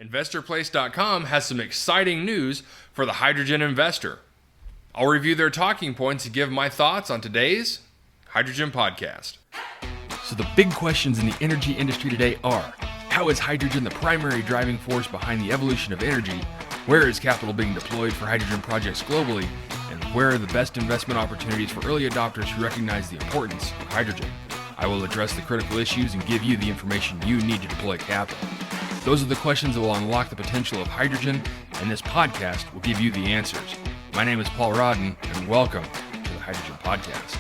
InvestorPlace.com has some exciting news for the hydrogen investor. I'll review their talking points and give my thoughts on today's Hydrogen Podcast. So the big questions in the energy industry today are, how is hydrogen the primary driving force behind the evolution of energy? Where is capital being deployed for hydrogen projects globally? And where are the best investment opportunities for early adopters who recognize the importance of hydrogen? I will address the critical issues and give you the information you need to deploy capital. Those are the questions that will unlock the potential of hydrogen, and this podcast will give you the answers. My name is Paul Rodden, and welcome to the Hydrogen Podcast.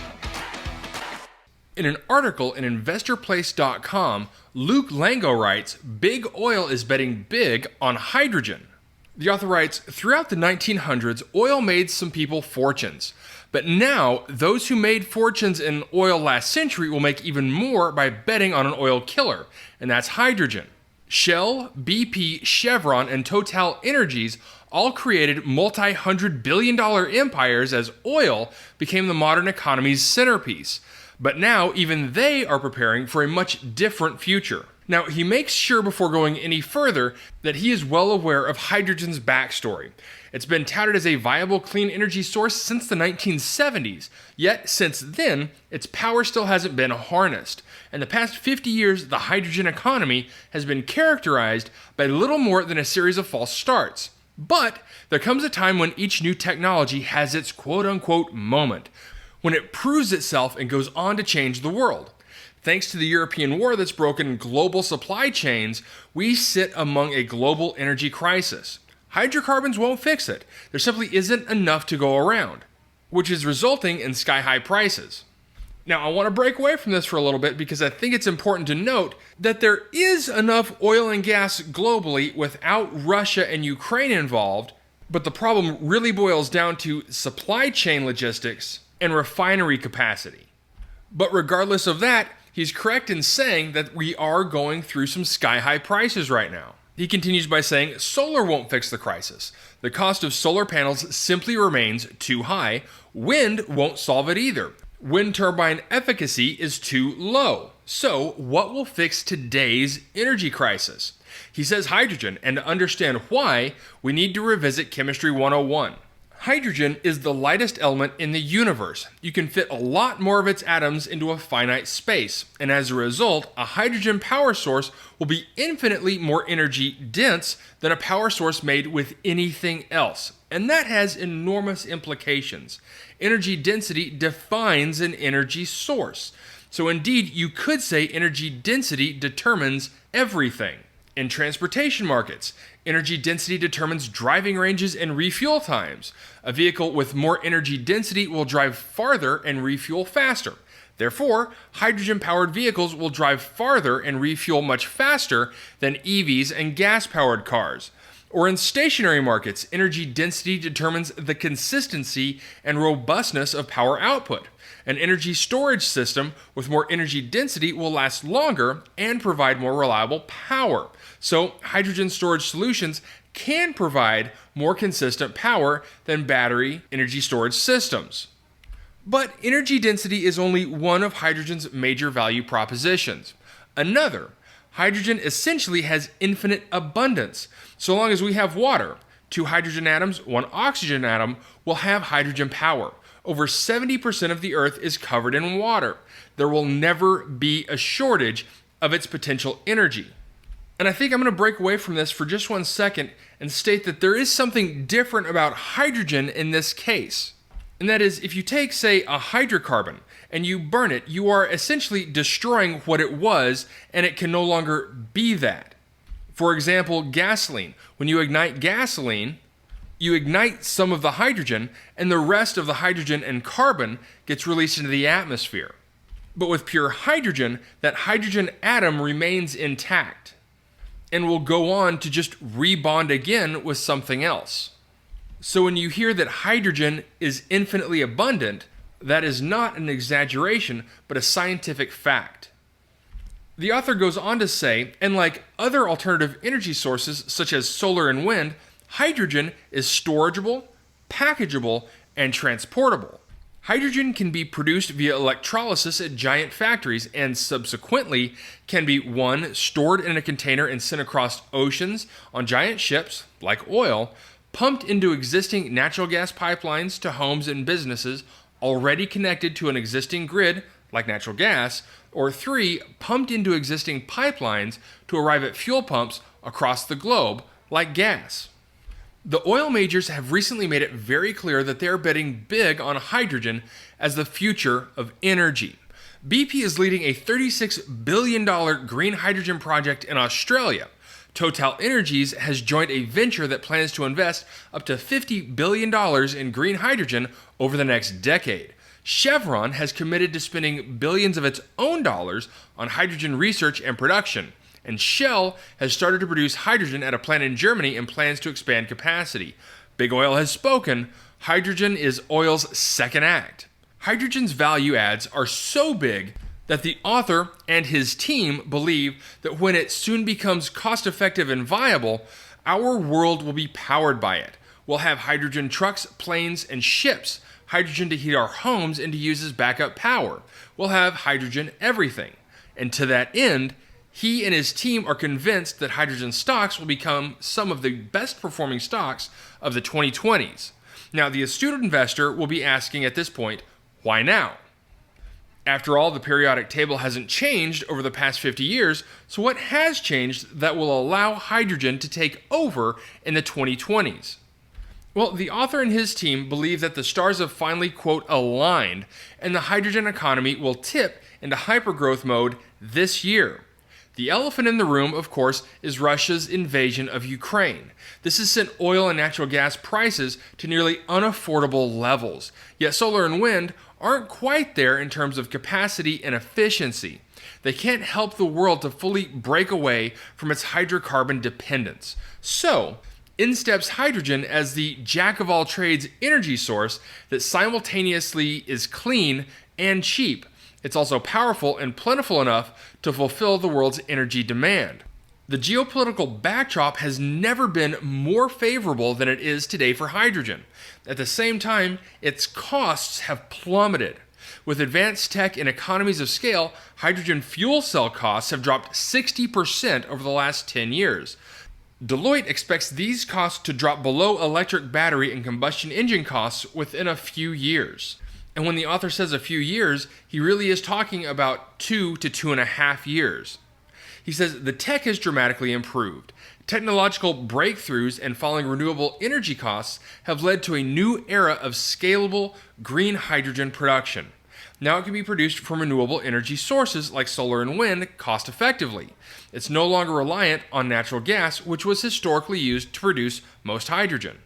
In an article in InvestorPlace.com, Luke Lango writes, "Big oil is betting big on hydrogen." The author writes, throughout the 1900s, oil made some people fortunes. But now, those who made fortunes in oil last century will make even more by betting on an oil killer, and that's hydrogen. Shell, BP, Chevron, and Total Energies all created multi-hundred billion dollar empires as oil became the modern economy's centerpiece. But now, even they are preparing for a much different future. Now, he makes sure before going any further that he is well aware of hydrogen's backstory. It's been touted as a viable clean energy source since the 1970s, yet since then, its power still hasn't been harnessed. In the past 50 years, the hydrogen economy has been characterized by little more than a series of false starts. But there comes a time when each new technology has its quote-unquote moment, when it proves itself and goes on to change the world. Thanks to the European war that's broken global supply chains, we sit among a global energy crisis. Hydrocarbons won't fix it. There simply isn't enough to go around, which is resulting in sky-high prices. Now, I want to break away from this for a little bit because I think it's important to note that there is enough oil and gas globally without Russia and Ukraine involved, but the problem really boils down to supply chain logistics and refinery capacity. But regardless of that, he's correct in saying that we are going through some sky-high prices right now. He continues by saying solar won't fix the crisis. The cost of solar panels simply remains too high. Wind won't solve it either. Wind turbine efficacy is too low. So, what will fix today's energy crisis? He says hydrogen, and to understand why, we need to revisit Chemistry 101. Hydrogen is the lightest element in the universe. You can fit a lot more of its atoms into a finite space, and as a result, a hydrogen power source will be infinitely more energy dense than a power source made with anything else. And that has enormous implications. Energy density defines an energy source. So indeed, you could say energy density determines everything. In transportation markets, energy density determines driving ranges and refuel times. A vehicle with more energy density will drive farther and refuel faster. Therefore, hydrogen-powered vehicles will drive farther and refuel much faster than EVs and gas-powered cars. Or in stationary markets, energy density determines the consistency and robustness of power output. An energy storage system with more energy density will last longer and provide more reliable power. So, hydrogen storage solutions can provide more consistent power than battery energy storage systems. But energy density is only one of hydrogen's major value propositions. Another, hydrogen essentially has infinite abundance. So long as we have water, 2 hydrogen atoms, 1 oxygen atom will have hydrogen power. Over 70% of the Earth is covered in water. There will never be a shortage of its potential energy. And I think I'm going to break away from this for just 1 second and state that there is something different about hydrogen in this case. And that is, if you take, say, a hydrocarbon and you burn it, you are essentially destroying what it was, and it can no longer be that. For example, gasoline. When you ignite gasoline, you ignite some of the hydrogen, and the rest of the hydrogen and carbon gets released into the atmosphere. But with pure hydrogen, that hydrogen atom remains intact and will go on to just rebond again with something else. So when you hear that hydrogen is infinitely abundant, that is not an exaggeration, but a scientific fact. The author goes on to say, and like other alternative energy sources such as solar and wind, hydrogen is storageable, packageable, and transportable. Hydrogen can be produced via electrolysis at giant factories and subsequently can be 1. Stored in a container and sent across oceans on giant ships, like oil, pumped into existing natural gas pipelines to homes and businesses already connected to an existing grid, like natural gas, or 3. Pumped into existing pipelines to arrive at fuel pumps across the globe, like gas. The oil majors have recently made it very clear that they are betting big on hydrogen as the future of energy. BP is leading a $36 billion green hydrogen project in Australia. Total Energies has joined a venture that plans to invest up to $50 billion in green hydrogen over the next decade. Chevron has committed to spending billions of its own dollars on hydrogen research and production. And Shell has started to produce hydrogen at a plant in Germany and plans to expand capacity. Big Oil has spoken. Hydrogen is oil's second act. Hydrogen's value adds are so big that the author and his team believe that when it soon becomes cost-effective and viable, our world will be powered by it. We'll have hydrogen trucks, planes, and ships, hydrogen to heat our homes and to use as backup power. We'll have hydrogen everything. And to that end, he and his team are convinced that hydrogen stocks will become some of the best performing stocks of the 2020s. Now, the astute investor will be asking at this point, why now? After all, the periodic table hasn't changed over the past 50 years, so what has changed that will allow hydrogen to take over in the 2020s? Well, the author and his team believe that the stars have finally, quote, aligned, and the hydrogen economy will tip into hypergrowth mode this year. The elephant in the room, of course, is Russia's invasion of Ukraine. This has sent oil and natural gas prices to nearly unaffordable levels. Yet solar and wind aren't quite there in terms of capacity and efficiency. They can't help the world to fully break away from its hydrocarbon dependence. So, in steps hydrogen as the jack-of-all-trades energy source that simultaneously is clean and cheap. It's also powerful and plentiful enough to fulfill the world's energy demand. The geopolitical backdrop has never been more favorable than it is today for hydrogen. At the same time, its costs have plummeted. With advanced tech and economies of scale, hydrogen fuel cell costs have dropped 60% over the last 10 years. Deloitte expects these costs to drop below electric battery and combustion engine costs within a few years. And when the author says a few years, he really is talking about 2 to 2.5 years. He says the tech has dramatically improved. Technological breakthroughs and falling renewable energy costs have led to a new era of scalable green hydrogen production. Now it can be produced from renewable energy sources like solar and wind cost effectively. It's no longer reliant on natural gas, which was historically used to produce most hydrogen.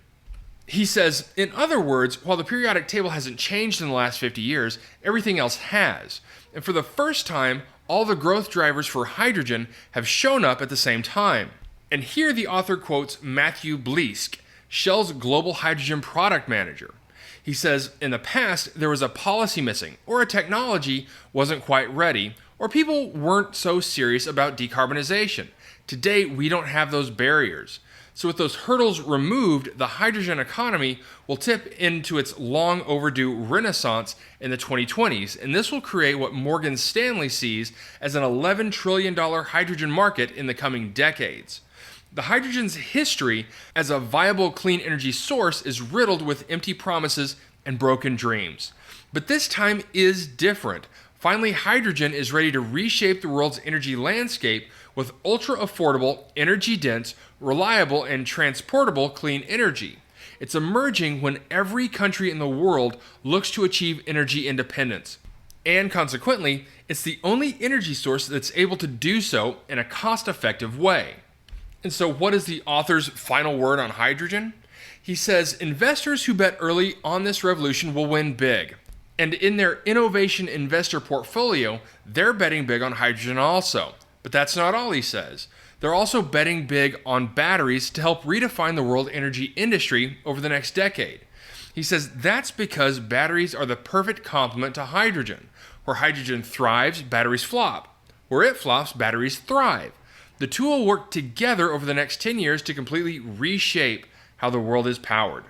He says, in other words, while the periodic table hasn't changed in the last 50 years, everything else has. And for the first time, all the growth drivers for hydrogen have shown up at the same time. And here the author quotes Matthew Bleesk, Shell's global hydrogen product manager. He says, in the past, there was a policy missing, or a technology wasn't quite ready, or people weren't so serious about decarbonization. Today, we don't have those barriers. So with those hurdles removed, the hydrogen economy will tip into its long overdue renaissance in the 2020s, and this will create what Morgan Stanley sees as an $11 trillion hydrogen market in the coming decades. The hydrogen's history as a viable clean energy source is riddled with empty promises and broken dreams. But this time is different. Finally, hydrogen is ready to reshape the world's energy landscape with ultra-affordable, energy-dense, reliable, and transportable clean energy. It's emerging when every country in the world looks to achieve energy independence. And consequently, it's the only energy source that's able to do so in a cost-effective way. And so what is the author's final word on hydrogen? He says, investors who bet early on this revolution will win big. And in their innovation investor portfolio, they're betting big on hydrogen also. But that's not all, he says. They're also betting big on batteries to help redefine the world energy industry over the next decade. He says that's because batteries are the perfect complement to hydrogen. Where hydrogen thrives, batteries flop. Where it flops, batteries thrive. The two will work together over the next 10 years to completely reshape how the world is powered.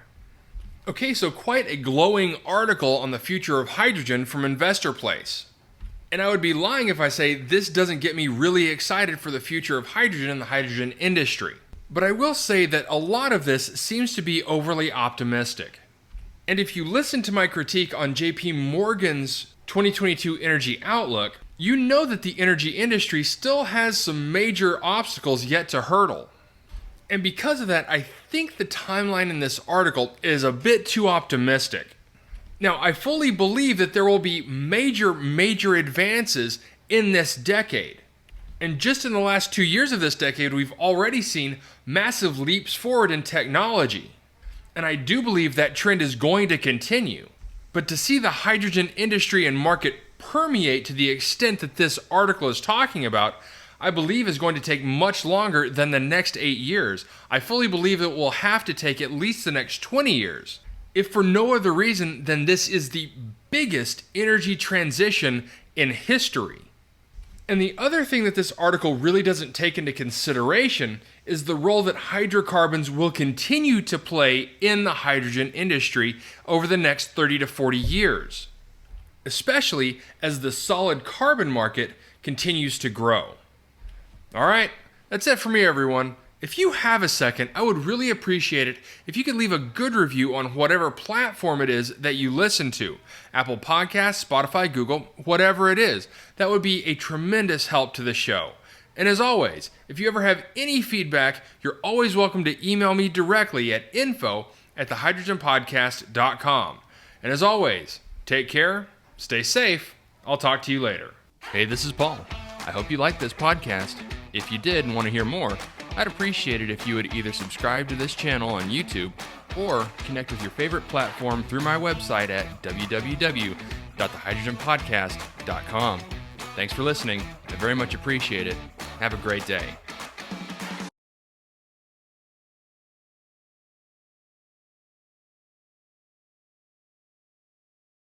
Okay, so quite a glowing article on the future of hydrogen from Investor Place. And I would be lying if I say this doesn't get me really excited for the future of hydrogen and the hydrogen industry. But I will say that a lot of this seems to be overly optimistic. And if you listen to my critique on JP Morgan's 2022 Energy Outlook, you know that the energy industry still has some major obstacles yet to hurdle. And because of that, I think the timeline in this article is a bit too optimistic. Now, I fully believe that there will be major advances in this decade. And just in the last 2 years of this decade, we've already seen massive leaps forward in technology. And I do believe that trend is going to continue. But to see the hydrogen industry and market permeate to the extent that this article is talking about, I believe is going to take much longer than the next 8 years. I fully believe it will have to take at least the next 20 years. If for no other reason than this is the biggest energy transition in history. And the other thing that this article really doesn't take into consideration is the role that hydrocarbons will continue to play in the hydrogen industry over the next 30 to 40 years, especially as the solid carbon market continues to grow. All right, that's it for me, everyone. If you have a second, I would really appreciate it if you could leave a good review on whatever platform it is that you listen to. Apple Podcasts, Spotify, Google, whatever it is. That would be a tremendous help to the show. And as always, if you ever have any feedback, you're always welcome to email me directly at info@thehydrogenpodcast.com. And as always, take care, stay safe. I'll talk to you later. Hey, this is Paul. I hope you liked this podcast. If you did and want to hear more, I'd appreciate it if you would either subscribe to this channel on YouTube or connect with your favorite platform through my website at www.thehydrogenpodcast.com. Thanks for listening. I very much appreciate it. Have a great day.